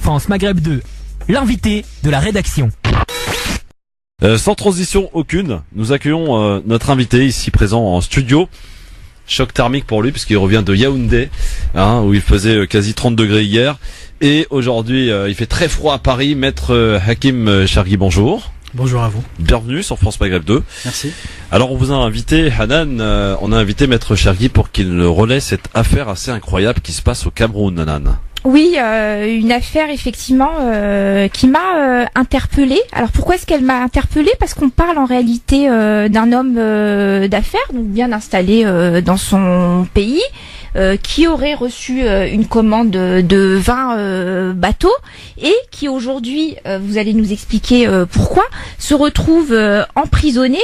France Maghreb 2, l'invité de la rédaction. Sans transition aucune, nous accueillons notre invité ici présent en studio. Choc thermique pour lui puisqu'il revient de Yaoundé, où il faisait quasi 30 degrés hier. Et aujourd'hui, il fait très froid à Paris. Maître Hakim Chergui, bonjour. Bonjour à vous. Bienvenue sur France Maghreb 2. Merci. Alors on vous a invité, Hanan, on a invité Maître Chergui pour qu'il relaie cette affaire assez incroyable qui se passe au Cameroun, Hanan. Oui, une affaire effectivement qui m'a interpellée. Alors pourquoi est-ce qu'elle m'a interpellée? Parce qu'on parle en réalité d'un homme d'affaires, donc bien installé dans son pays, qui aurait reçu une commande de 20 bateaux et qui aujourd'hui, vous allez nous expliquer pourquoi, se retrouve emprisonné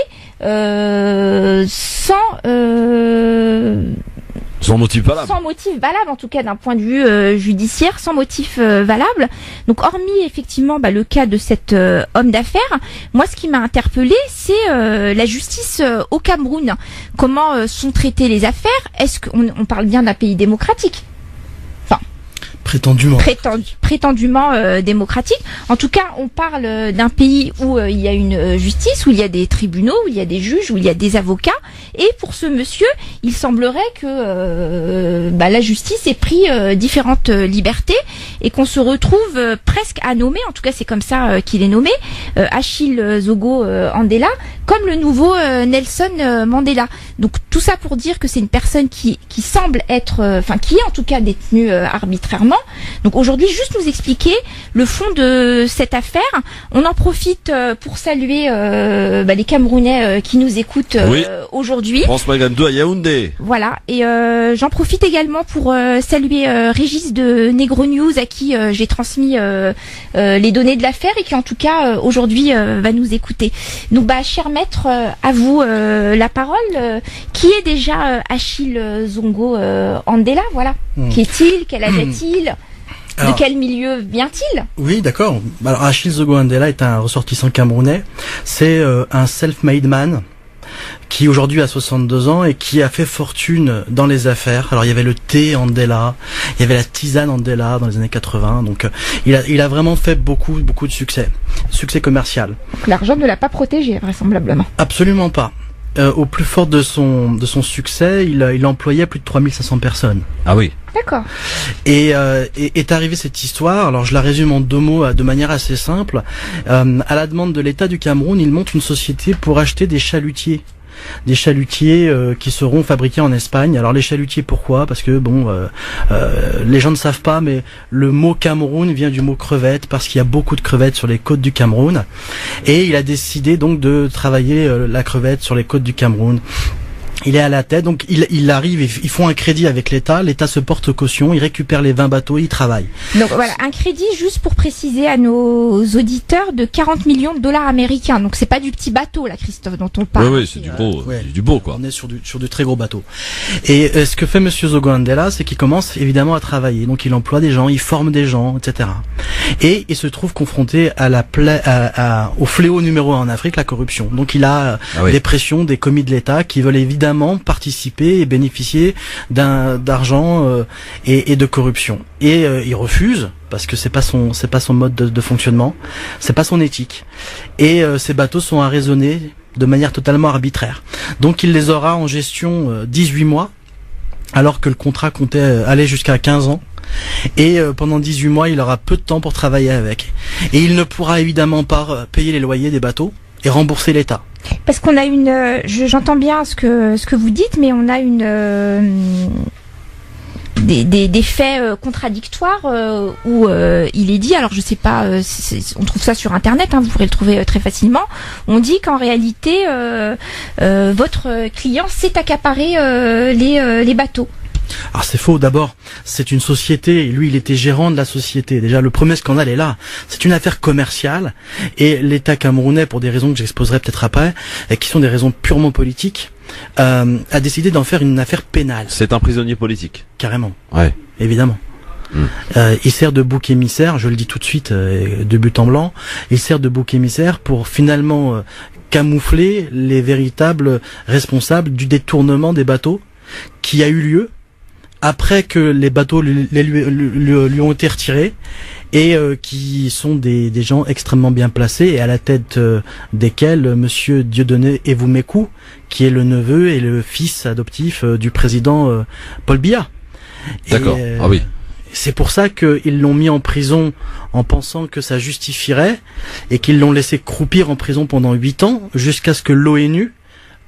sans motif valable. Sans motif valable, en tout cas d'un point de vue judiciaire, sans motif valable. Donc hormis effectivement le cas de cet homme d'affaires, moi ce qui m'a interpellée, c'est la justice au Cameroun. Comment sont traitées les affaires? Est-ce qu'on parle bien d'un pays démocratique? Prétendument démocratique. En tout cas, on parle d'un pays où il y a une justice, où il y a des tribunaux, où il y a des juges, où il y a des avocats. Et pour ce monsieur, il semblerait que la justice ait pris différentes libertés et qu'on se retrouve presque à nommer, en tout cas c'est comme ça qu'il est nommé, Achille Zogo Andela, comme le nouveau Nelson Mandela. Donc tout ça pour dire que c'est une personne qui semble être, qui est en tout cas détenue arbitrairement. Donc aujourd'hui, juste nous expliquer le fond de cette affaire. On en profite pour saluer les Camerounais qui nous écoutent aujourd'hui. France Maghreb 2 à Yaoundé. Voilà, et j'en profite également pour saluer Régis de Negro News à qui j'ai transmis les données de l'affaire et qui en tout cas aujourd'hui va nous écouter. Donc cher maître, à vous la parole. Qui est déjà Achille Zongo Andela, voilà. Qui est-il? Quel âge a-t-il? De quel milieu vient-il? Oui, d'accord. Alors Achille Zogo Andela est un ressortissant camerounais. C'est un self-made man qui aujourd'hui a 62 ans et qui a fait fortune dans les affaires. Alors il y avait le thé Andela, il y avait la tisane Andela dans les années 80. Donc il a vraiment fait beaucoup de succès commercial. L'argent ne l'a pas protégé vraisemblablement. Absolument pas. Au plus fort de son succès, il employait plus de 3500 personnes. Ah oui. D'accord. Et est arrivée cette histoire. Alors je la résume en 2 mots de manière assez simple. À la demande de l'État du Cameroun, il monte une société pour acheter des chalutiers. Des chalutiers qui seront fabriqués en Espagne. Alors les chalutiers, pourquoi? Parce que les gens ne savent pas, mais le mot Cameroun vient du mot crevette, parce qu'il y a beaucoup de crevettes sur les côtes du Cameroun. Et il a décidé donc de travailler la crevette sur les côtes du Cameroun. Il est à la tête, donc il arrive, ils font un crédit avec l'État se porte caution, il récupère les 20 bateaux, il travaille. Donc voilà, un crédit, juste pour préciser à nos auditeurs, de 40 millions de dollars américains. Donc c'est pas du petit bateau là, Christophe, dont on parle. Oui, c'est du gros, du beau quoi. On est sur du très gros bateau. Et ce que fait monsieur Zogo Andela, c'est qu'il commence évidemment à travailler. Donc il emploie des gens, il forme des gens, etc. Et il se trouve confronté au fléau numéro 1 en Afrique, la corruption. Donc il a des pressions des commis de l'État qui veulent évidemment participer et bénéficier d'argent et de corruption. Et il refuse parce que c'est pas son mode de fonctionnement, c'est pas son éthique. Et ces bateaux sont arraisonnés de manière totalement arbitraire. Donc il les aura en gestion 18 mois, alors que le contrat comptait aller jusqu'à 15 ans. Et pendant 18 mois, il aura peu de temps pour travailler avec. Et il ne pourra évidemment pas payer les loyers des bateaux et rembourser l'État. Parce qu'on a j'entends bien ce que vous dites, mais on a des faits contradictoires où il est dit, alors je sais pas, on trouve ça sur internet, vous pourrez le trouver très facilement. On dit qu'en réalité votre client s'est accaparé les bateaux. Alors c'est faux. D'abord, c'est une société, et lui il était gérant de la société. Déjà le premier scandale est là, c'est une affaire commerciale, et l'État camerounais, pour des raisons que j'exposerai peut-être après, et qui sont des raisons purement politiques, a décidé d'en faire une affaire pénale. C'est un prisonnier politique. Carrément. Ouais. Évidemment. Il sert de bouc émissaire, je le dis tout de suite, de but en blanc, il sert de bouc émissaire pour finalement camoufler les véritables responsables du détournement des bateaux qui a eu lieu après que les bateaux lui ont été retirés, et qui sont des gens extrêmement bien placés, et à la tête desquels Monsieur Dieudonné Evoumekou, qui est le neveu et le fils adoptif du président Paul Biya. D'accord. Ah oui. C'est pour ça qu'ils l'ont mis en prison en pensant que ça justifierait, et qu'ils l'ont laissé croupir en prison pendant 8 ans, jusqu'à ce que l'ONU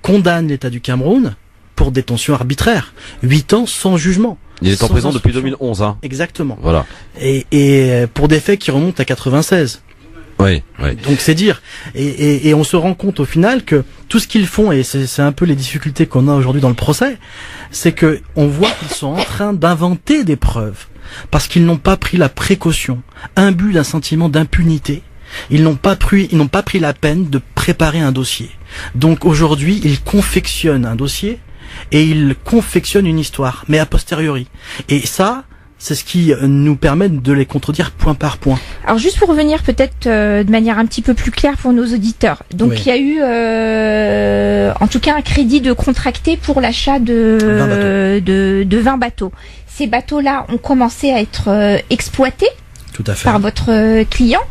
condamne l'État du Cameroun pour détention arbitraire. 8 ans sans jugement. Il est en prison depuis instruction. 2011, hein. Exactement. Voilà. Et pour des faits qui remontent à 96. Oui, oui. Donc c'est dire. Et on se rend compte au final que tout ce qu'ils font, et c'est un peu les difficultés qu'on a aujourd'hui dans le procès, c'est que on voit qu'ils sont en train d'inventer des preuves. Parce qu'ils n'ont pas pris la précaution, imbus d'un sentiment d'impunité. Ils n'ont pas pris la peine de préparer un dossier. Donc aujourd'hui, ils confectionnent un dossier et ils confectionnent une histoire, mais a posteriori. Et ça, c'est ce qui nous permet de les contredire point par point. Alors juste pour revenir peut-être de manière un petit peu plus claire pour nos auditeurs. Donc Oui. il y a eu en tout cas un crédit de contracté pour l'achat de 20 bateaux. Ces bateaux-là ont commencé à être exploités Tout à fait. par votre client.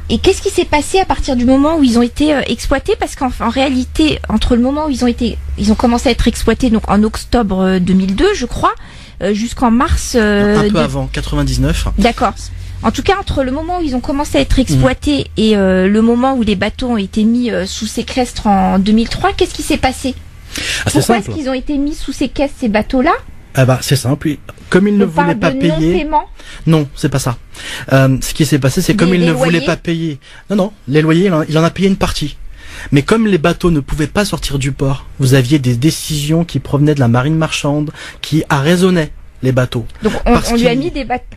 Et qu'est-ce qui s'est passé à partir du moment où ils ont été exploités? Parce qu'en réalité, entre le moment où ils ont commencé à être exploités, donc en octobre 2002, je crois, jusqu'en mars. Un peu avant, 99. D'accord. En tout cas, entre le moment où ils ont commencé à être exploités et le moment où les bateaux ont été mis sous séquestre en 2003, qu'est-ce qui s'est passé? Ah, c'est Pourquoi simple. est-ce qu'ils ont été mis sous séquestre, ces bateaux-là? Ah bah c'est simple. Comme ils ne On parle voulaient pas de payer. non-paiement. Non, c'est pas ça. Ce qui s'est passé, c'est comme Des il ne voulait loyers pas payer. Non, les loyers, il en a payé une partie. Mais comme les bateaux ne pouvaient pas sortir du port, vous aviez des décisions qui provenaient de la marine marchande, qui arraisonnaient les bateaux. Donc Parce on lui a qu'il- mis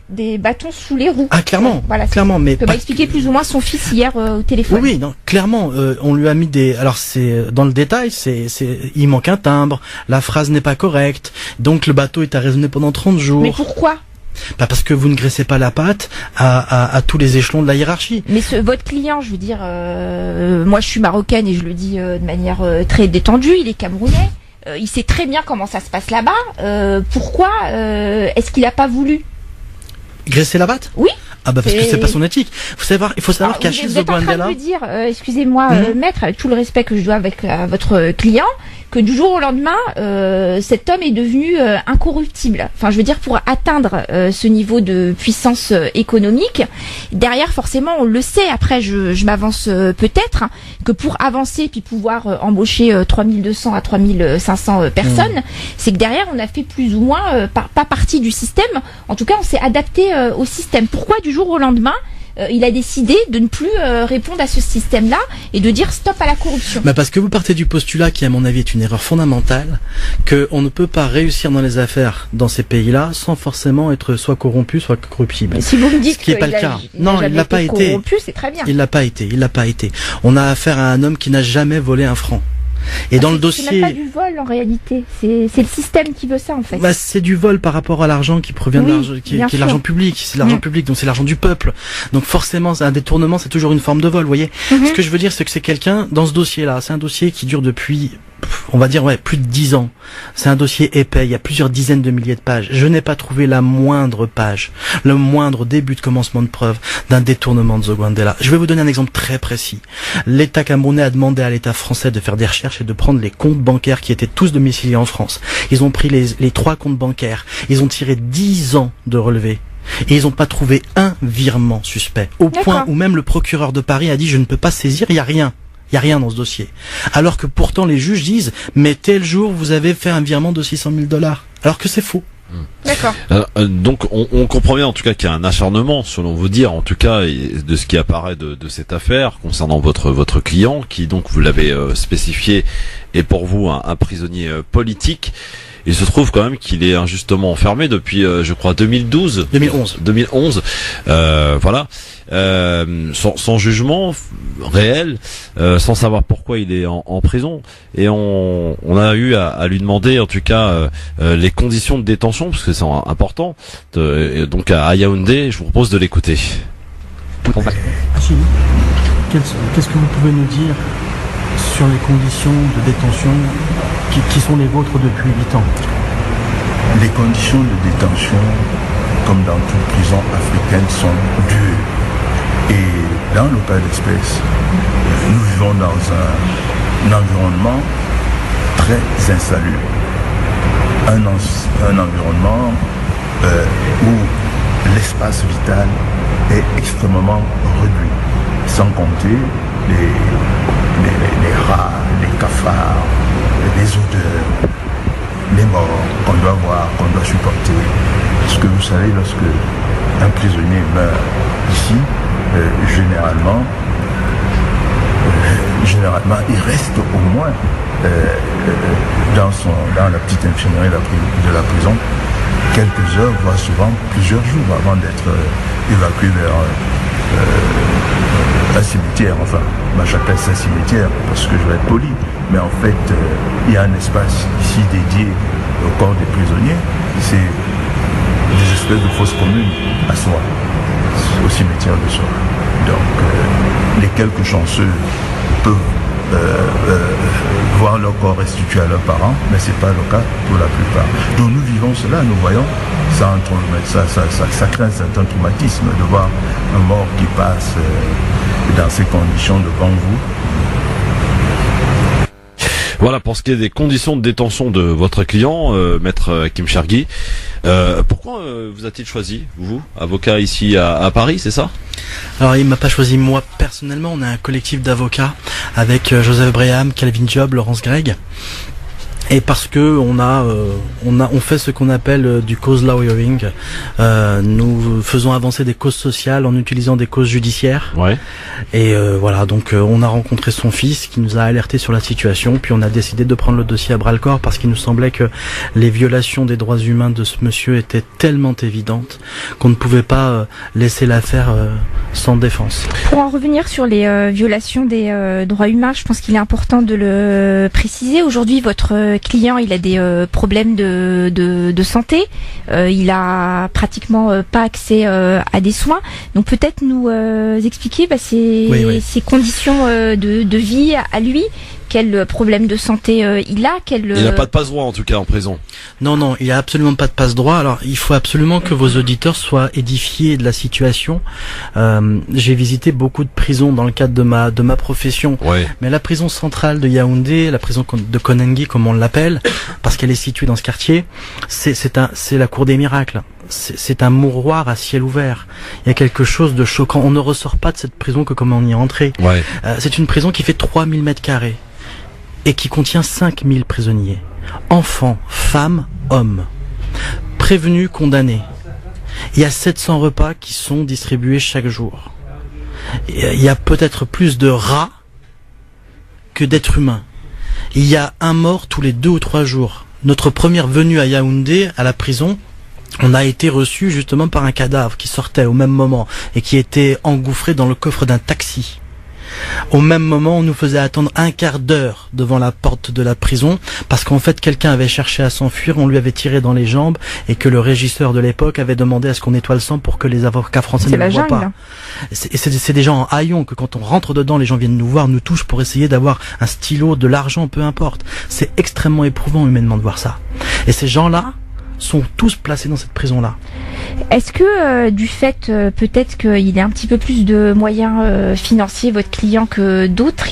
des bâtons sous les roues. Ah, clairement, Voilà. clairement, mais Tu peux pas- m'expliquer plus ou moins son fils hier au téléphone. Oui, non, clairement, on lui a mis des. Alors c'est dans le détail, il manque un timbre, la phrase n'est pas correcte, donc le bateau est arraisonné pendant 30 jours. Mais pourquoi? Bah parce que vous ne graissez pas la patte à tous les échelons de la hiérarchie. Mais votre client, je veux dire, moi je suis marocaine et je le dis de manière très détendue, il est camerounais, il sait très bien comment ça se passe là-bas. Pourquoi est-ce qu'il n'a pas voulu? Graisser la patte? Oui. Ah bah parce que Et- c'est pas son éthique. Il faut savoir Alors, qu'Achille vous êtes en train de Zogwandela. me dire, excusez-moi maître, avec tout le respect que je dois avec votre client, que du jour au lendemain, cet homme est devenu incorruptible. Enfin, je veux dire, pour atteindre ce niveau de puissance économique, derrière, forcément, on le sait, après, je m'avance peut-être, que pour avancer puis pouvoir embaucher 3200 à 3500 personnes, c'est que derrière, on a fait plus ou moins pas partie du système. En tout cas, on s'est adapté au système. Pourquoi du jour au lendemain il a décidé de ne plus répondre à ce système-là et de dire stop à la corruption? Bah parce que vous partez du postulat qui, à mon avis, est une erreur fondamentale, que on ne peut pas réussir dans les affaires dans ces pays-là sans forcément être soit corrompu, soit corruptible. Mais si vous me dites Ce qui est pas le cas. Non, il jamais l'a pas été. corrompu, c'est très bien. Il l'a pas été. On a affaire à un homme qui n'a jamais volé un franc. Et dans le C'est même pas dossier, du vol en réalité, c'est le système qui veut ça en fait. bah, c'est du vol par rapport à l'argent qui provient Oui, de l'argent, qui bien est sûr. l'argent public. C'est l'argent public, donc c'est l'argent du peuple. Donc forcément, un détournement, c'est toujours une forme de vol, vous voyez. Ce que je veux dire, c'est que c'est quelqu'un, dans ce dossier-là, c'est un dossier qui dure depuis, on va dire, plus de 10 ans. C'est un dossier épais, il y a plusieurs dizaines de milliers de pages. Je n'ai pas trouvé la moindre page, le moindre début de commencement de preuve d'un détournement de Zogwandela. Je vais vous donner un exemple très précis. L'État camerounais a demandé à l'État français de faire des recherches et de prendre les comptes bancaires qui étaient tous domiciliés en France. Ils ont pris les 3 comptes bancaires. Ils ont tiré 10 ans de relevés. Et ils n'ont pas trouvé un virement suspect. Au D'accord. point où même le procureur de Paris a dit je ne peux pas saisir, il n'y a rien. Il n'y a rien dans ce dossier. Alors que pourtant les juges disent mais tel jour vous avez fait un virement de 600 000 $. Alors que c'est faux. D'accord. Donc on comprend bien en tout cas qu'il y a un acharnement, selon vous dire, en tout cas de ce qui apparaît de cette affaire concernant votre client, qui donc vous l'avez spécifié est pour vous un prisonnier politique. Il se trouve quand même qu'il est injustement enfermé depuis, je crois, 2011. Voilà. Sans jugement réel, sans savoir pourquoi il est en prison. Et on a eu à lui demander, en tout cas, les conditions de détention, parce que c'est important. Donc à Yaoundé, je vous propose de l'écouter. Achille, qu'est-ce que vous pouvez nous dire sur les conditions de détention qui sont les vôtres depuis 8 ans? les conditions de détention, comme dans toute prison africaine, sont dures. Et dans le cas d'espèce, nous vivons dans un environnement très insalubre. Un environnement où l'espace vital est extrêmement réduit, sans compter les rats, les cafards, les odeurs, les morts qu'on doit voir, qu'on doit supporter. Parce que vous savez, lorsque un prisonnier meurt ici, généralement, il reste au moins dans la petite infirmerie de la prison quelques heures, voire souvent plusieurs jours avant d'être évacué vers un cimetière. Enfin, moi j'appelle ça cimetière parce que je vais être poli, mais en fait il y a un espace ici dédié au corps des prisonniers. C'est des espèces de fosses communes à soi, au cimetière de soi. Donc les quelques chanceux peuvent voir leur corps restitué à leurs parents, mais ce n'est pas le cas pour la plupart. Donc nous vivons cela, nous voyons, ça crée un certain traumatisme de voir un mort qui passe dans ces conditions devant vous. Voilà pour ce qui est des conditions de détention de votre client, maître Hakim Chergui. Pourquoi vous a-t-il choisi, vous, avocat ici à Paris, c'est ça? Alors il m'a pas choisi moi personnellement, on a un collectif d'avocats avec Joseph Breham, Calvin Job, Laurence Gregg. Et parce que on fait ce qu'on appelle du cause lawyering. Nous faisons avancer des causes sociales en utilisant des causes judiciaires. Ouais. Et voilà, donc on a rencontré son fils qui nous a alerté sur la situation, puis on a décidé de prendre le dossier à bras-le-corps parce qu'il nous semblait que les violations des droits humains de ce monsieur étaient tellement évidentes qu'on ne pouvait pas laisser l'affaire sans défense. Pour en revenir sur les violations des droits humains, je pense qu'il est important de le préciser. Aujourd'hui, votre client, il a des problèmes de santé, il a pratiquement pas accès à des soins. Donc peut-être nous expliquer ses conditions de vie à lui. Quel problème de santé il a, Il n'a pas de passe-droit en tout cas en prison. Non, il a absolument pas de passe-droit. Alors il faut absolument que vos auditeurs soient édifiés de la situation. J'ai visité beaucoup de prisons dans le cadre de ma profession. Ouais. Mais la prison centrale de Yaoundé, la prison de Konengi comme on l'appelle, parce qu'elle est située dans ce quartier, c'est la cour des miracles. C'est un mouroir à ciel ouvert. Il y a quelque chose de choquant. On ne ressort pas de cette prison que comme on y est entré. Ouais. C'est une prison qui fait 3000 mètres carrés et qui contient 5000 prisonniers. Enfants, femmes, hommes. Prévenus, condamnés. Il y a 700 repas qui sont distribués chaque jour. Il y a peut-être plus de rats que d'êtres humains. Il y a un mort tous les 2 ou 3 jours. Notre première venue à Yaoundé, à la prison, on a été reçu justement par un cadavre qui sortait au même moment et qui était engouffré dans le coffre d'un taxi. Au même moment, on nous faisait attendre un quart d'heure devant la porte de la prison parce qu'en fait, quelqu'un avait cherché à s'enfuir, on lui avait tiré dans les jambes et que le régisseur de l'époque avait demandé à ce qu'on nettoie le sang pour que les avocats français ne le voient pas. C'est des gens en haillons que quand on rentre dedans, les gens viennent nous voir, nous touchent pour essayer d'avoir un stylo, de l'argent, peu importe. C'est extrêmement éprouvant humainement de voir ça. Et ces gens-là sont tous placés dans cette prison-là. Est-ce que du fait peut-être qu'il ait un petit peu plus de moyens financiers, votre client, que d'autres,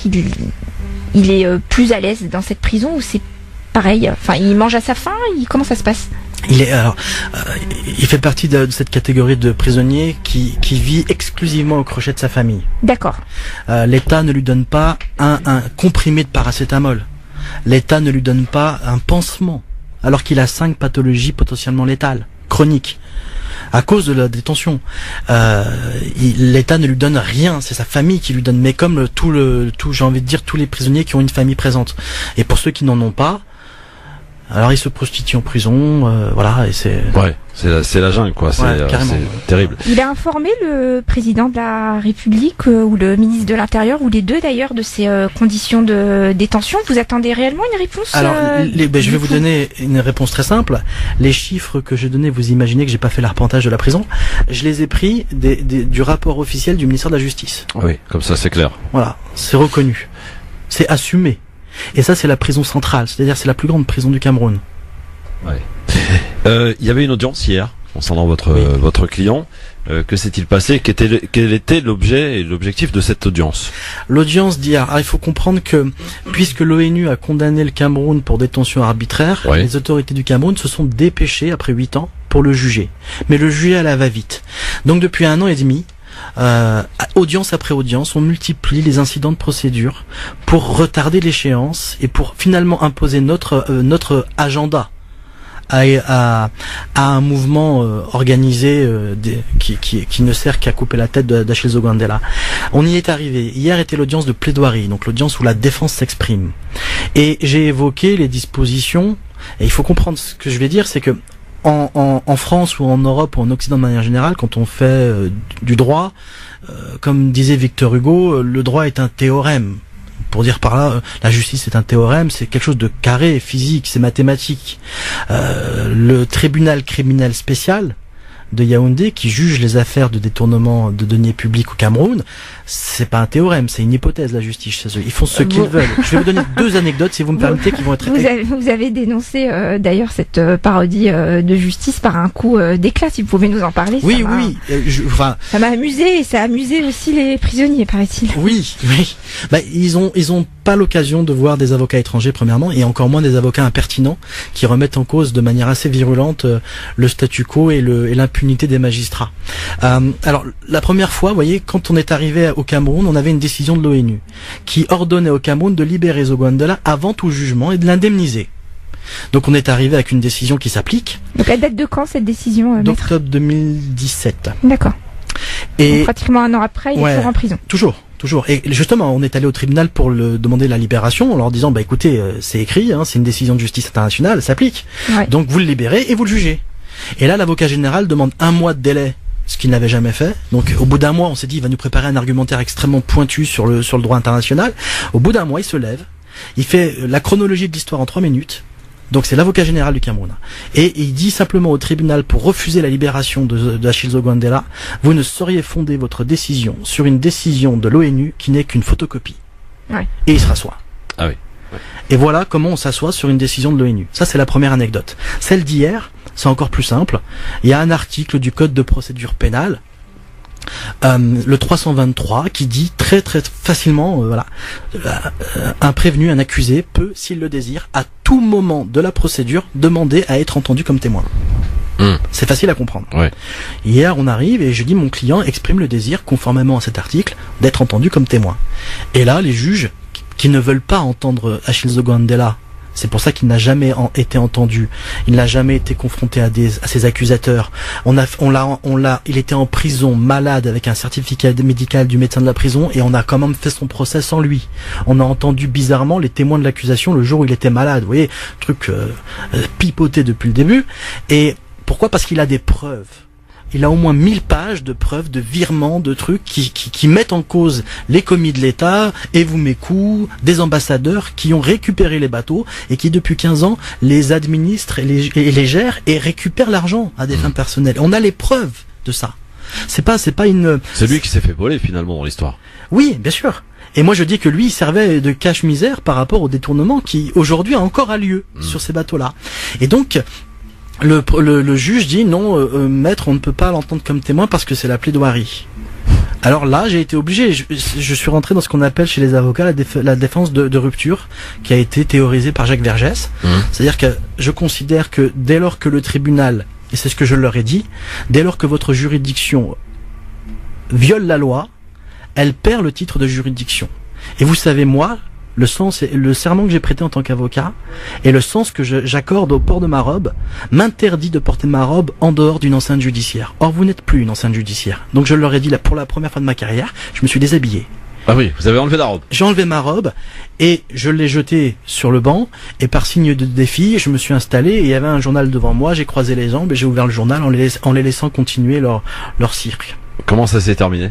il est plus à l'aise dans cette prison ou c'est pareil? Enfin, il mange à sa faim? Comment ça se passe? Il fait partie de cette catégorie de prisonniers qui vit exclusivement au crochet de sa famille. D'accord. L'État ne lui donne pas un comprimé de paracétamol. L'État ne lui donne pas un pansement. Alors qu'il a 5 pathologies potentiellement létales, chroniques, à cause de la détention. L'État ne lui donne rien, c'est sa famille qui lui donne, mais comme j'ai envie de dire, tous les prisonniers qui ont une famille présente. Et pour ceux qui n'en ont pas, alors ils se prostituent en prison, voilà, et c'est... Ouais, c'est la jungle, quoi, c'est terrible. Il a informé le président de la République ou le ministre de l'Intérieur, ou les deux d'ailleurs, de ces conditions de détention. Vous attendez réellement une réponse? Alors, je vais vous donner une réponse très simple. Les chiffres que j'ai donnés, vous imaginez que j'ai pas fait l'arpentage de la prison. Je les ai pris du rapport officiel du ministère de la Justice. Oui, comme ça c'est clair. Voilà, c'est reconnu. C'est assumé. Et ça, c'est la prison centrale, c'est-à-dire c'est la plus grande prison du Cameroun. Il y avait une audience hier concernant votre client. Que s'est-il passé? Quel était l'objet et l'objectif de cette audience? L'audience d'hier. Il faut comprendre que, puisque l'ONU a condamné le Cameroun pour détention arbitraire, les autorités du Cameroun se sont dépêchées, après 8 ans, pour le juger. Mais le juger à la va-vite. Donc depuis 1 an et demi, audience après audience, on multiplie les incidents de procédure pour retarder l'échéance et pour finalement imposer notre agenda à un mouvement organisé qui ne sert qu'à couper la tête d'Achille Zogandela. On y est arrivé. Hier était l'audience de plaidoirie, donc l'audience où la défense s'exprime. Et j'ai évoqué les dispositions, et il faut comprendre ce que je vais dire, c'est que en France ou en Europe ou en Occident de manière générale, quand on fait du droit, comme disait Victor Hugo, le droit est un théorème. Pour dire par là, la justice est un théorème, c'est quelque chose de carré, physique, c'est mathématique. Le tribunal criminel spécial de Yaoundé, qui juge les affaires de détournement de deniers publics au Cameroun, c'est pas un théorème, c'est une hypothèse, la justice. Ils font ce qu'ils veulent. Je vais vous donner 2 anecdotes, si vous me permettez, qui vont être... Vous avez dénoncé d'ailleurs cette parodie de justice par un coup d'éclat, si vous pouvez nous en parler. Oui. Ça m'a amusé, et ça a amusé aussi les prisonniers, paraît-il. Oui. Ils ont pas l'occasion de voir des avocats étrangers, premièrement, et encore moins des avocats impertinents qui remettent en cause de manière assez virulente le statu quo et l'impunité des magistrats. Alors, la première fois, vous voyez, quand on est arrivé au Cameroun, on avait une décision de l'ONU qui ordonnait au Cameroun de libérer Zogandela avant tout jugement et de l'indemniser. Donc on est arrivé avec une décision qui s'applique. Donc elle date de quand, cette décision, d'octobre 2017. D'accord. Et donc, pratiquement 1 an après, il est toujours en prison. Toujours. Et justement, on est allé au tribunal pour demander la libération en leur disant, écoutez, c'est écrit, c'est une décision de justice internationale, ça s'applique. Ouais. Donc vous le libérez et vous le jugez. Et là, l'avocat général demande 1 mois de délai, ce qu'il n'avait jamais fait. Donc au bout d'1 mois, on s'est dit, il va nous préparer un argumentaire extrêmement pointu sur le droit international. Au bout d'1 mois, il se lève, il fait la chronologie de l'histoire en 3 minutes. Donc c'est l'avocat général du Cameroun. Et il dit simplement au tribunal, pour refuser la libération d'Achille Zogandela, vous ne sauriez fonder votre décision sur une décision de l'ONU qui n'est qu'une photocopie. Ouais. Et il se rassoit. Ah oui. Ouais. Et voilà comment on s'assoit sur une décision de l'ONU. Ça, c'est la première anecdote. Celle d'hier, c'est encore plus simple. Il y a un article du Code de procédure pénale, le 323, qui dit très très facilement, un prévenu, un accusé peut, s'il le désire, à tout moment de la procédure, demander à être entendu comme témoin. C'est facile à comprendre. Ouais. Hier, on arrive et je dis, mon client exprime le désir, conformément à cet article, d'être entendu comme témoin. Et là, les juges qui ne veulent pas entendre Achille Zogandela, c'est pour ça qu'il n'a jamais été entendu. Il n'a jamais été confronté à ses accusateurs. Il était en prison, malade, avec un certificat médical du médecin de la prison, et on a quand même fait son procès sans lui. On a entendu bizarrement les témoins de l'accusation le jour où il était malade. Vous voyez, truc pipoté depuis le début. Et pourquoi? Parce qu'il a des preuves. Il a au moins 1000 pages de preuves, de virements, de trucs qui mettent en cause les commis de l'État, et vous mes coups, des ambassadeurs qui ont récupéré les bateaux et qui depuis 15 ans les administrent et les gèrent et récupèrent l'argent à des fins personnelles. On a les preuves de ça. C'est pas une... C'est lui qui s'est fait voler finalement dans l'histoire. Oui, bien sûr. Et moi je dis que lui il servait de cache-misère par rapport au détournement qui aujourd'hui a encore lieu sur ces bateaux-là. Et donc... Le juge dit non, maître, on ne peut pas l'entendre comme témoin parce que c'est la plaidoirie. Alors là, j'ai été obligé, je suis rentré dans ce qu'on appelle chez les avocats la défense de rupture, qui a été théorisée par Jacques Vergès. C'est-à-dire que je considère que dès lors que le tribunal, et c'est ce que je leur ai dit, dès lors que votre juridiction viole la loi, elle perd le titre de juridiction. Et vous savez, moi, le serment que j'ai prêté en tant qu'avocat et le sens que j'accorde au port de ma robe m'interdit de porter ma robe en dehors d'une enceinte judiciaire. Or, vous n'êtes plus une enceinte judiciaire. Donc je leur ai dit, pour la première fois de ma carrière, je me suis déshabillé. Ah oui, vous avez enlevé la robe. J'ai enlevé ma robe et je l'ai jetée sur le banc, et par signe de défi, je me suis installé et il y avait un journal devant moi, j'ai croisé les jambes et j'ai ouvert le journal en les laissant continuer leur cirque. Comment ça s'est terminé?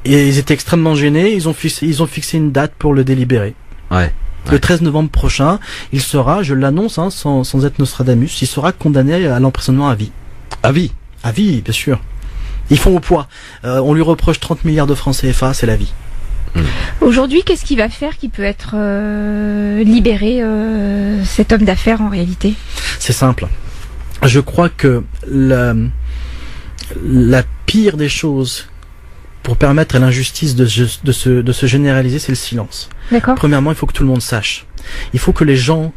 Et ils étaient extrêmement gênés, ils ont fixé une date pour le délibérer. Ouais. Le 13 novembre prochain, il sera, je l'annonce sans être Nostradamus, il sera condamné à l'emprisonnement à vie. À vie? À vie, bien sûr. Ils font au poids. On lui reproche 30 milliards de francs CFA, c'est la vie. Aujourd'hui, qu'est-ce qu'il va faire qui peut être libéré, cet homme d'affaires en réalité? C'est simple. Je crois que la pire des choses pour permettre à l'injustice de se généraliser, c'est le silence. D'accord. Premièrement, il faut que tout le monde sache. Il faut que les gens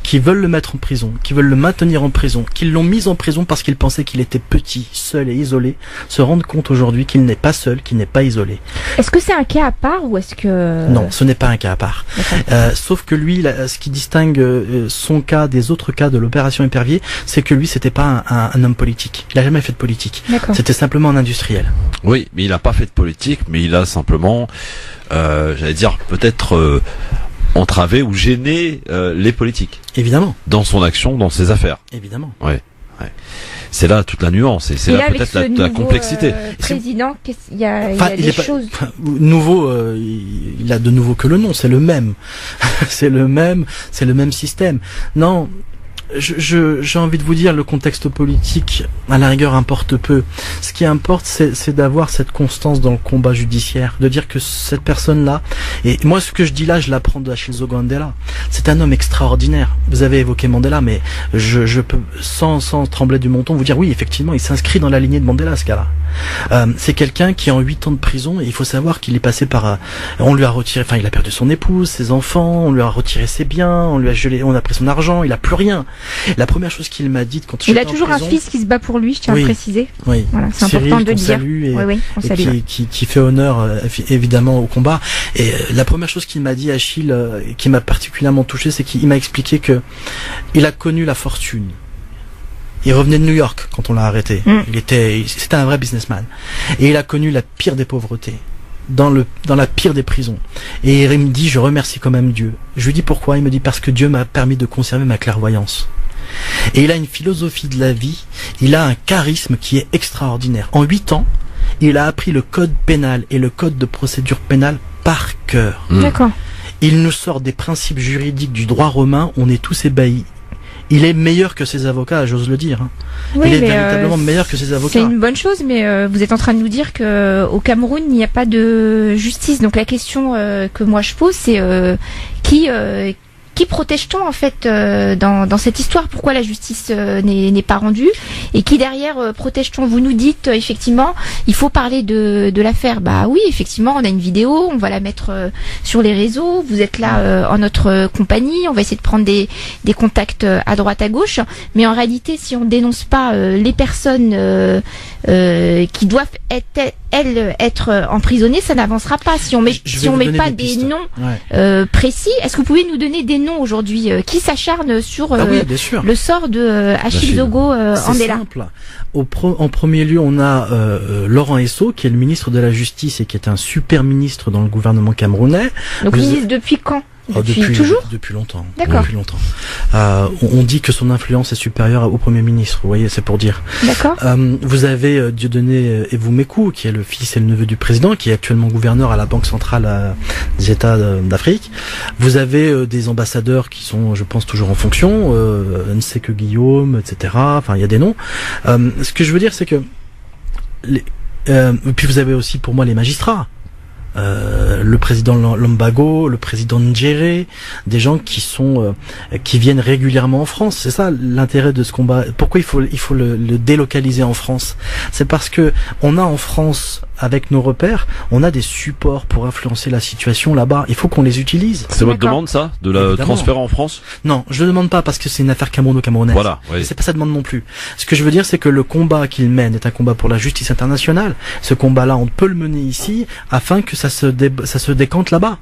qui veulent le mettre en prison, qui veulent le maintenir en prison, qui l'ont mis en prison parce qu'ils pensaient qu'il était petit, seul et isolé, se rendent compte aujourd'hui qu'il n'est pas seul, qu'il n'est pas isolé. Est-ce que c'est un cas à part ou est-ce que... Non, ce n'est pas un cas à part. Sauf que lui, ce qui distingue son cas des autres cas de l'opération Épervier, c'est que lui, c'était pas un homme politique. Il a jamais fait de politique. D'accord. C'était simplement un industriel. Oui, mais il a pas fait de politique, mais il a simplement, j'allais dire, peut-être entravé ou gêné les politiques. Évidemment. Dans son action, dans ses affaires. Évidemment. Ouais. C'est là toute la nuance et c'est là peut-être la complexité. Président, il y a des choses. Nouveau, il a de nouveau que le nom, c'est le même. c'est le même système. Non. J'ai envie de vous dire, le contexte politique, à la rigueur, importe peu. Ce qui importe, c'est d'avoir cette constance dans le combat judiciaire, de dire que cette personne-là, et moi, ce que je dis là, je l'apprends d'Achille Zogandela. C'est un homme extraordinaire. Vous avez évoqué Mandela, mais je peux, sans trembler du menton, vous dire oui, effectivement, il s'inscrit dans la lignée de Mandela, ce gars-là. C'est quelqu'un qui, en 8 ans de prison, et il faut savoir qu'il est passé par, on lui a retiré, enfin, il a perdu son épouse, ses enfants, on lui a retiré ses biens, on lui a gelé, on a pris son argent, il a plus rien. La première chose qu'il m'a dit quand il a toujours un fils qui se bat pour lui, je tiens à préciser. Oui. Voilà, c'est Cyril, important de le dire. Salue et, oui, on salue. Et qui fait honneur évidemment au combat. Et la première chose qu'il m'a dit, Achille, qui m'a particulièrement touché, c'est qu'il m'a expliqué que il a connu la fortune. Il revenait de New York quand on l'a arrêté. C'était un vrai businessman. Et il a connu la pire des pauvretés. Dans la pire des prisons. Et il me dit, je remercie quand même Dieu. Je lui dis pourquoi? Il me dit parce que Dieu m'a permis de conserver ma clairvoyance. Et il a une philosophie de la vie, il a un charisme qui est extraordinaire. En 8 ans, il a appris le code pénal et le code de procédure pénale par cœur. D'accord. Il nous sort des principes juridiques du droit romain, on est tous ébahis. Il est meilleur que ses avocats, j'ose le dire. Oui, il est véritablement meilleur que ses avocats. C'est une bonne chose, mais vous êtes en train de nous dire que au Cameroun, il n'y a pas de justice. Donc la question que moi je pose, c'est qui protège-t-on en fait dans cette histoire? Pourquoi la justice n'est pas rendue? Et qui derrière protège-t-on? Vous nous dites effectivement, il faut parler de l'affaire. Bah oui, effectivement, on a une vidéo, on va la mettre sur les réseaux. Vous êtes là en notre compagnie, on va essayer de prendre des contacts à droite à gauche. Mais en réalité, si on dénonce pas les personnes qui doivent être emprisonnées, ça n'avancera pas. Si on met pas des noms précis, est-ce que vous pouvez nous donner des noms aujourd'hui qui s'acharnent sur le sort de Achille Zogandela? C'est simple. En premier lieu, on a Laurent Esso, qui est le ministre de la Justice et qui est un super ministre dans le gouvernement camerounais. Donc ministre depuis quand? Depuis longtemps. D'accord. Depuis longtemps. On dit que son influence est supérieure au Premier ministre. Vous voyez, c'est pour dire. D'accord. Vous avez Dieudonné Evoumekou, qui est le fils et le neveu du président, qui est actuellement gouverneur à la Banque centrale des États d'Afrique. Vous avez des ambassadeurs qui sont, je pense, toujours en fonction. Nseke Guillaume, etc. Enfin, il y a des noms. Ce que je veux dire, c'est que puis vous avez aussi, pour moi, les magistrats. Le président Lombago, le président Ndjéré, des gens qui viennent régulièrement en France. C'est ça l'intérêt de ce combat. Pourquoi il faut le délocaliser en France? C'est parce que on a en France, avec nos repères, on a des supports pour influencer la situation là-bas. Il faut qu'on les utilise. C'est votre demande, ça, de la transférer en France? Non, je ne demande pas parce que c'est une affaire camerouno-camerounaise. Voilà. Oui. C'est pas sa demande non plus. Ce que je veux dire, c'est que le combat qu'il mène est un combat pour la justice internationale. Ce combat-là, on peut le mener ici afin que ça se décante là-bas.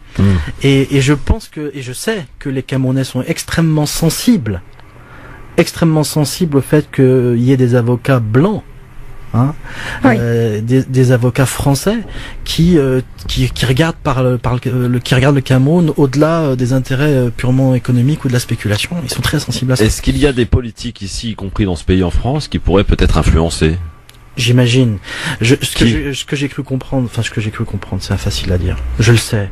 Et je pense et je sais que les Camerounais sont extrêmement sensibles au fait qu'il y ait des avocats blancs, des avocats français qui regardent qui regardent le Cameroun au-delà des intérêts purement économiques ou de la spéculation. Ils sont très sensibles à ça. Est-ce qu'il y a des politiques ici, y compris dans ce pays en France, qui pourraient peut-être influencer? J'imagine. Ce que j'ai cru comprendre, c'est facile à dire. Je le sais.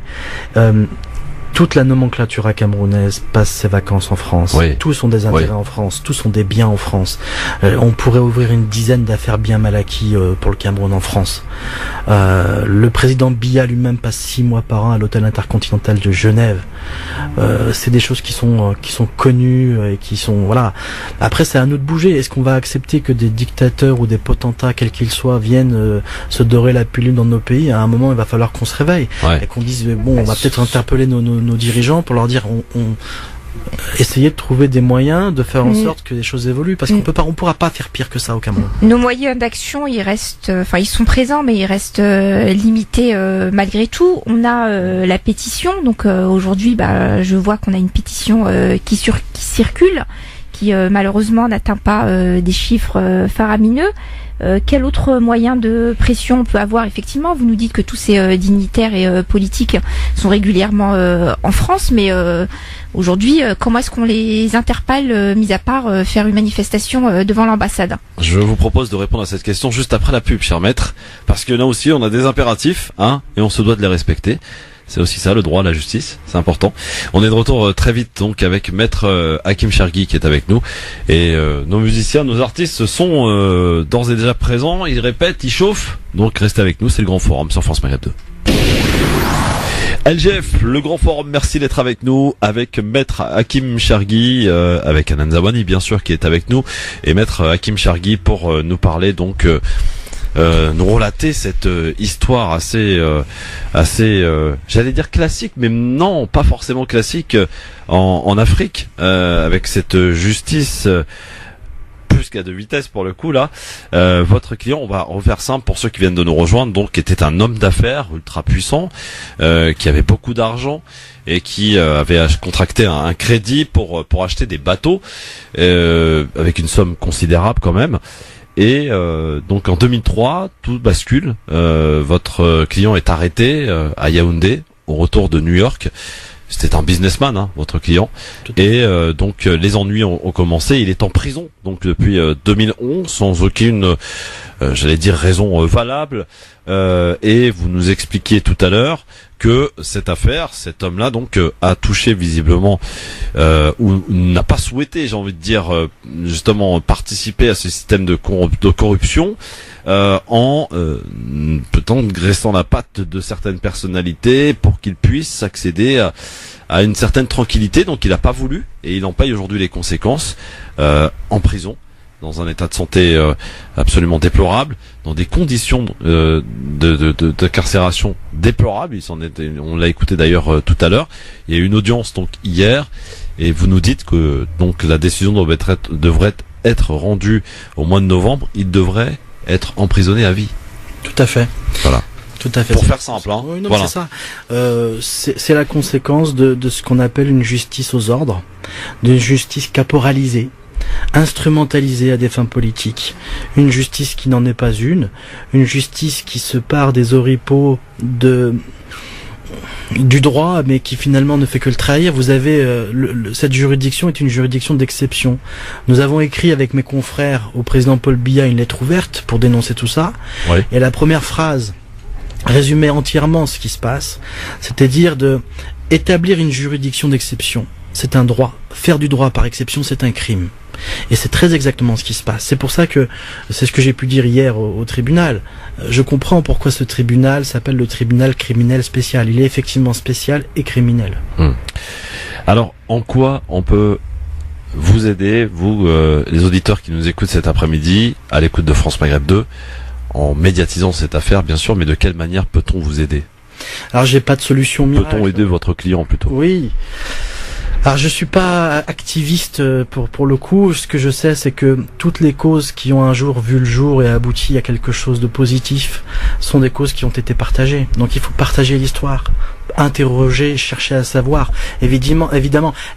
Toute la nomenclature camerounaise passe ses vacances en France. Oui. Tous ont des intérêts en France. Tous ont des biens en France. On pourrait ouvrir une dizaine d'affaires bien mal acquis pour le Cameroun en France. Le président Biya lui-même passe 6 mois par an à l'hôtel intercontinental de Genève. C'est des choses qui sont connues et qui sont voilà. Après, c'est à nous de bouger. Est-ce qu'on va accepter que des dictateurs ou des potentats, quels qu'ils soient, viennent se dorer la pilule dans nos pays? À un moment, il va falloir qu'on se réveille et qu'on dise bon, on va peut-être interpeller nos dirigeants pour leur dire essayer de trouver des moyens de faire en sorte que les choses évoluent, parce on pourra pas faire pire que ça au Cameroun. Nos moyens d'action, ils sont présents, mais ils restent limités malgré tout. On a la pétition, donc aujourd'hui, je vois qu'on a une pétition qui circule, qui malheureusement n'atteint pas des chiffres faramineux. Quel autre moyen de pression on peut avoir? Effectivement, vous nous dites que tous ces dignitaires et politiques sont régulièrement en France, mais aujourd'hui, comment est-ce qu'on les interpelle, mis à part faire une manifestation devant l'ambassade? Je vous propose de répondre à cette question juste après la pub, cher maître, parce que là aussi, on a des impératifs, et on se doit de les respecter. C'est aussi ça, le droit à la justice, c'est important. On est de retour très vite donc avec maître Hakim Chergui qui est avec nous. Et nos musiciens, nos artistes sont d'ores et déjà présents, ils répètent, ils chauffent. Donc restez avec nous, c'est le Grand Forum sur France Maghreb 2. LGF, le Grand Forum, merci d'être avec nous, avec maître Hakim Chergui, avec Anan Zawani bien sûr qui est avec nous, et maître Hakim Chergui pour nous parler donc... nous relater cette histoire assez j'allais dire classique, mais non, pas forcément classique en Afrique, avec cette justice plus qu'à 2 vitesses pour le coup là. Votre client, on va refaire simple pour ceux qui viennent de nous rejoindre, donc était un homme d'affaires ultra puissant, qui avait beaucoup d'argent et qui avait contracté un crédit pour acheter des bateaux avec une somme considérable quand même. Et donc en 2003, tout bascule. Votre client est arrêté à Yaoundé, au retour de New York. C'était un businessman, votre client. Et donc les ennuis ont commencé. Il est en prison donc depuis 2011 sans aucune, j'allais dire, raison valable. Et vous nous expliquiez tout à l'heure que cette affaire, cet homme-là donc a touché visiblement ou n'a pas souhaité, j'ai envie de dire, justement participer à ce système de corruption en peut-être graissant la patte de certaines personnalités pour qu'ils puissent accéder à une certaine tranquillité. Donc il n'a pas voulu et il en paye aujourd'hui les conséquences en prison, dans un état de santé absolument déplorable, dans des conditions d'incarcération déplorables. On l'a écouté d'ailleurs tout à l'heure. Il y a eu une audience donc hier, et vous nous dites que donc la décision devrait être rendue au mois de novembre. Il devrait être emprisonné à vie. Tout à fait. Voilà. Tout à fait. Pour faire simple, Oui, non, voilà. c'est ça. C'est la conséquence de ce qu'on appelle une justice aux ordres, d'une justice caporalisée, instrumentalisée à des fins politiques, une justice qui n'en est pas une justice qui se pare des oripeaux du droit, mais qui finalement ne fait que le trahir. Vous avez cette juridiction est une juridiction d'exception. Nous avons écrit avec mes confrères au président Paul Biya une lettre ouverte pour dénoncer tout ça. Oui. Et la première phrase résumait entièrement ce qui se passe, c'est-à-dire de établir une juridiction d'exception. C'est un droit. Faire du droit par exception, c'est un crime. Et c'est très exactement ce qui se passe. C'est pour ça que, c'est ce que j'ai pu dire hier au tribunal. Je comprends pourquoi ce tribunal s'appelle le tribunal criminel spécial. Il est effectivement spécial et criminel. Alors, en quoi on peut vous aider, vous, les auditeurs qui nous écoutent cet après-midi, à l'écoute de France Maghreb 2, en médiatisant cette affaire, bien sûr, mais de quelle manière peut-on vous aider? Alors, j'ai pas de solution miracle. Peut-on aider votre client plutôt? Oui. Alors je suis pas activiste pour le coup. Ce que je sais, c'est que toutes les causes qui ont un jour vu le jour et abouti à quelque chose de positif sont des causes qui ont été partagées. Donc il faut partager l'histoire, interroger, chercher à savoir. Évidemment,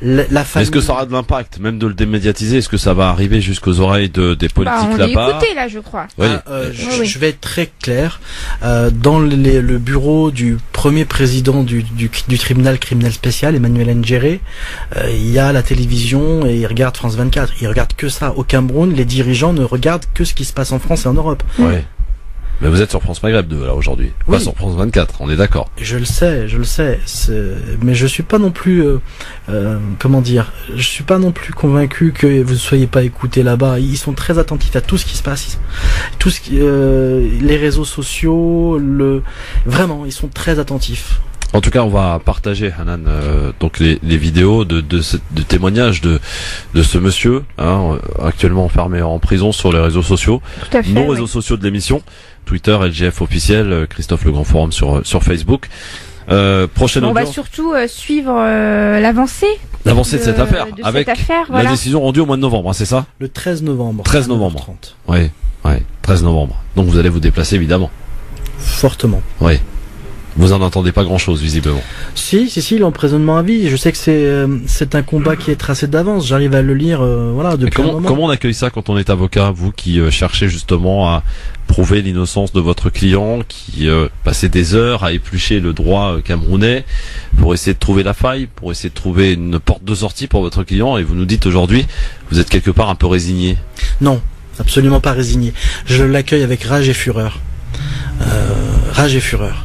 la famille... Est-ce que ça aura de l'impact, même de le démédiatiser? Est-ce que ça va arriver jusqu'aux oreilles des politiques là-bas? On l'a écouté là, je crois. Oui. Je vais être très clair. Dans le bureau du premier président du tribunal criminel spécial, Emmanuel Njéré, il y a la télévision et il regarde France 24. Il regarde que ça. Au Cameroun, les dirigeants ne regardent que ce qui se passe en France et en Europe. Ouais. Mais vous êtes sur France Maghreb 2 là aujourd'hui, Oui. pas sur France 24, on est d'accord. Je le sais, mais je suis pas non plus, je suis pas non plus convaincu que vous ne soyez pas écoutés là-bas. Ils sont très attentifs à tout ce qui se passe, tout ce qui, les réseaux sociaux, vraiment, ils sont très attentifs. En tout cas, on va partager, Hanan, donc les vidéos de témoignages de ce monsieur, actuellement enfermé en prison, sur les réseaux sociaux, Tout à fait. nos réseaux sociaux de l'émission, Twitter, LGF officiel, Christophe Le Grand Forum sur Facebook. Prochaine On va audience, surtout suivre l'avancée l'avancée de cette affaire, de avec cette affaire, la voilà. décision rendue au mois de novembre, c'est ça? Le 13 novembre. 13 novembre. 30. Oui, 13 novembre. Donc vous allez vous déplacer évidemment. Fortement. Oui. Vous en entendez pas grand-chose visiblement. Si, l'emprisonnement à vie. Je sais que c'est un combat qui est tracé d'avance. J'arrive à le lire, Et depuis un moment. comment on accueille ça quand on est avocat, vous qui cherchez justement à prouver l'innocence de votre client, qui passez des heures à éplucher le droit camerounais pour essayer de trouver la faille, pour essayer de trouver une porte de sortie pour votre client, et vous nous dites aujourd'hui, vous êtes quelque part un peu résigné. Non, absolument pas résigné. Je l'accueille avec rage et fureur. Rage et fureur.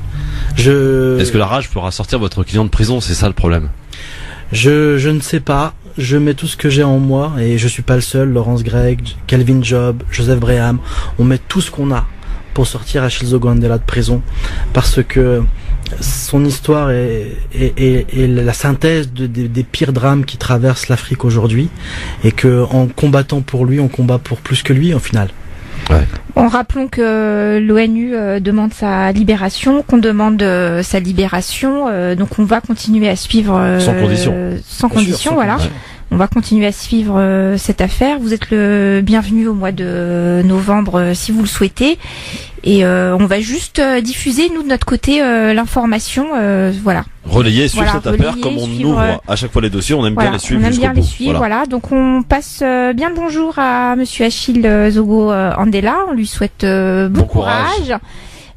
Est-ce que la rage fera sortir votre client de prison? C'est ça le problème. Je ne sais pas. Je mets tout ce que j'ai en moi, et je suis pas le seul. Laurence Gregg, Kelvin Job, Joseph Breham, on met tout ce qu'on a pour sortir Achille Zogandela de prison, parce que son histoire est la synthèse des pires drames qui traversent l'Afrique aujourd'hui, et que en combattant pour lui, on combat pour plus que lui, au final. Ouais. En rappelant que l'ONU demande sa libération, qu'on demande sa libération, donc on va continuer à suivre Sans condition. Sans Bien sûr, condition, sans voilà. condition. On va continuer à suivre cette affaire. Vous êtes le bienvenu au mois de novembre si vous le souhaitez. Et on va juste diffuser, nous, de notre côté, l'information. Voilà. Relayer, suivre Voilà, cette affaire, relayer, comme on suivre, ouvre à chaque fois les dossiers, on aime bien Voilà, les suivre on aime jusqu'au bien les bout. suivre, Voilà. voilà. Donc on passe bien le bonjour à Monsieur Achille Zogo Andela. On lui souhaite bon courage.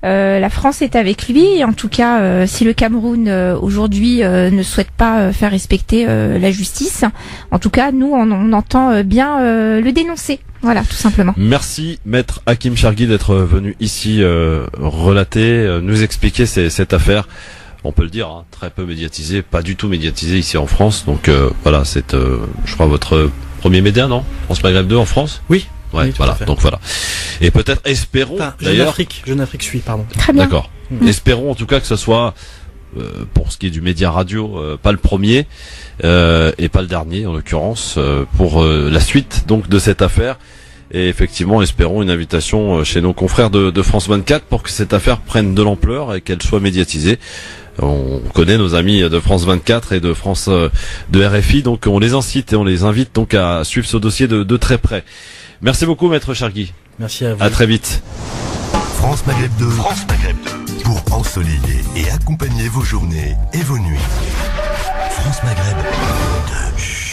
La France est avec lui. Et en tout cas, si le Cameroun aujourd'hui ne souhaite pas faire respecter la justice, en tout cas, nous, on entend bien le dénoncer. Voilà, tout simplement. Merci Maître Hakim Chargui d'être venu ici relater, nous expliquer cette affaire. On peut le dire, très peu médiatisée, pas du tout médiatisée ici en France. Donc voilà, c'est je crois votre premier média, non? France Maghreb 2 en France? Oui. Ouais, Oui, tout voilà. à fait. Donc voilà. Et peut-être espérons Enfin, d'ailleurs. Jeune Afrique suit, pardon. Très bien. D'accord. Espérons en tout cas que ce soit pour ce qui est du média radio, pas le premier et pas le dernier en l'occurrence pour la suite donc de cette affaire. Et effectivement, espérons une invitation chez nos confrères de France 24 pour que cette affaire prenne de l'ampleur et qu'elle soit médiatisée. On connaît nos amis de France 24 et de France de RFI, donc on les incite et on les invite donc à suivre ce dossier de très près. Merci beaucoup, Maître Chargui. Merci à vous. À très vite. France Maghreb 2. France Maghreb 2. Pour ensoleiller et accompagner vos journées et vos nuits. France Maghreb 2.